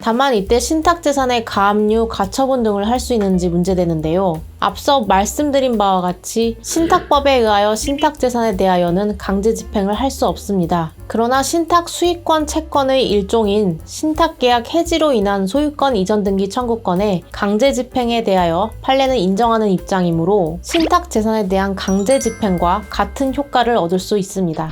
다만 이때 신탁재산의 가압류, 가처분 등을 할 수 있는지 문제되는데요. 앞서 말씀드린 바와 같이 신탁법에 의하여 신탁재산에 대하여는 강제 집행을 할 수 없습니다. 그러나 신탁 수익권 채권의 일종인 신탁계약 해지로 인한 소유권 이전 등기 청구권의 강제 집행에 대하여 판례는 인정하는 입장이므로 신탁재산에 대한 강제 집행과 같은 효과를 얻을 수 있습니다.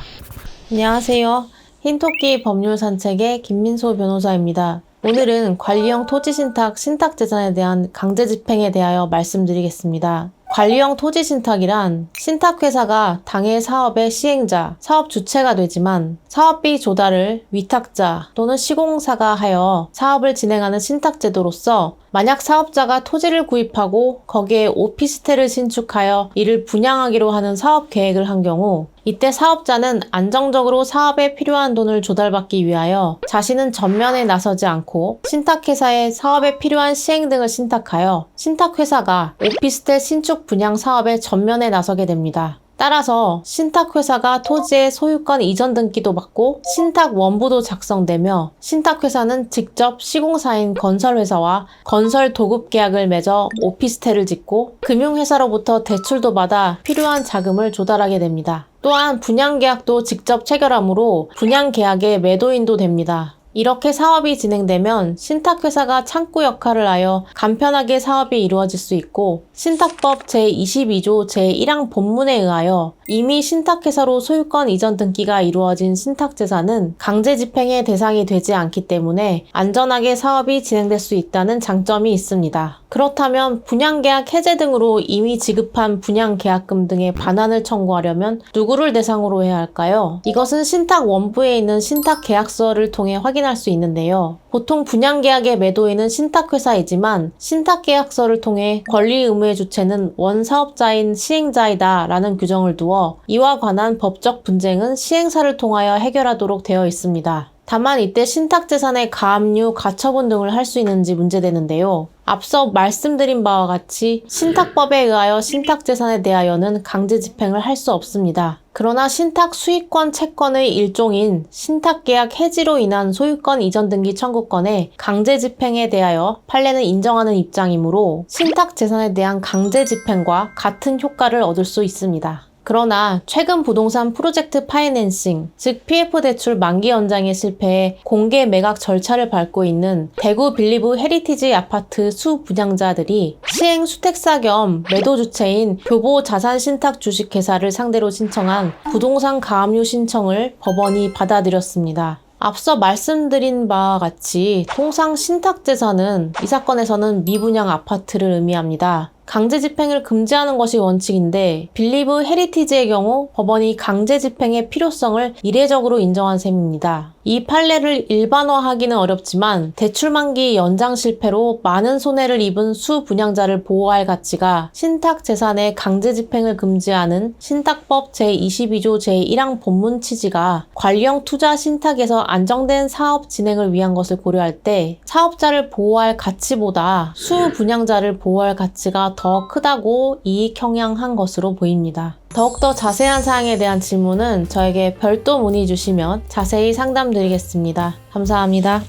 안녕하세요. 흰토끼 법률산책의 김민소 변호사입니다. 오늘은 관리형 토지신탁, 신탁재산에 대한 강제 집행에 대하여 말씀드리겠습니다. 관리형 토지신탁이란 신탁회사가 당해 사업의 시행자, 사업 주체가 되지만 사업비 조달을 위탁자 또는 시공사가 하여 사업을 진행하는 신탁제도로서 만약 사업자가 토지를 구입하고 거기에 오피스텔을 신축하여 이를 분양하기로 하는 사업 계획을 한 경우 이때 사업자는 안정적으로 사업에 필요한 돈을 조달받기 위하여 자신은 전면에 나서지 않고 신탁회사에 사업에 필요한 시행 등을 신탁하여 신탁회사가 오피스텔 신축 분양 사업에 전면에 나서게 됩니다. 따라서 신탁회사가 토지의 소유권 이전 등기도 받고 신탁 원부도 작성되며 신탁회사는 직접 시공사인 건설회사와 건설 도급 계약을 맺어 오피스텔을 짓고 금융회사로부터 대출도 받아 필요한 자금을 조달하게 됩니다. 또한 분양계약도 직접 체결하므로 분양계약의 매도인도 됩니다. 이렇게 사업이 진행되면 신탁회사가 창구 역할을 하여 간편하게 사업이 이루어질 수 있고 신탁법 제22조 제1항 본문에 의하여 이미 신탁회사로 소유권 이전 등기가 이루어진 신탁재산은 강제 집행의 대상이 되지 않기 때문에 안전하게 사업이 진행될 수 있다는 장점이 있습니다. 그렇다면 분양계약 해제 등으로 이미 지급한 분양계약금 등의 반환을 청구하려면 누구를 대상으로 해야 할까요? 이것은 신탁 원부에 있는 신탁계약서를 통해 확인할 수 있는데요. 보통 분양계약의 매도인은 신탁회사이지만 신탁계약서를 통해 권리 의무의 주체는 원사업자인 시행자이다 라는 규정을 두어 이와 관한 법적 분쟁은 시행사를 통하여 해결하도록 되어 있습니다. 다만 이때 신탁재산의 가압류, 가처분 등을 할 수 있는지 문제되는데요. 앞서 말씀드린 바와 같이 신탁법에 의하여 신탁재산에 대하여는 강제 집행을 할 수 없습니다. 그러나 신탁 수익권 채권의 일종인 신탁계약 해지로 인한 소유권 이전 등기 청구권의 강제 집행에 대하여 판례는 인정하는 입장이므로 신탁재산에 대한 강제 집행과 같은 효과를 얻을 수 있습니다. 그러나 최근 부동산 프로젝트 파이낸싱, 즉 PF 대출 만기 연장에 실패해 공개 매각 절차를 밟고 있는 대구 빌리브 헤리티지 아파트 수 분양자들이 시행 수택사 겸 매도 주체인 교보 자산신탁 주식회사를 상대로 신청한 부동산 가압류 신청을 법원이 받아들였습니다. 앞서 말씀드린 바와 같이 통상 신탁재산은 이 사건에서는 미분양 아파트를 의미합니다. 강제 집행을 금지하는 것이 원칙인데 빌리브 헤리티지의 경우 법원이 강제 집행의 필요성을 이례적으로 인정한 셈입니다. 이 판례를 일반화하기는 어렵지만 대출 만기 연장 실패로 많은 손해를 입은 수 분양자를 보호할 가치가 신탁 재산의 강제 집행을 금지하는 신탁법 제22조 제1항 본문 취지가 관리형 투자 신탁에서 안정된 사업 진행을 위한 것을 고려할 때 사업자를 보호할 가치보다 수 분양자를 보호할 가치가 더 크다고 이익 형량한 것으로 보입니다. 더욱더 자세한 사항에 대한 질문은 저에게 별도 문의 주시면 자세히 상담드리겠습니다. 감사합니다.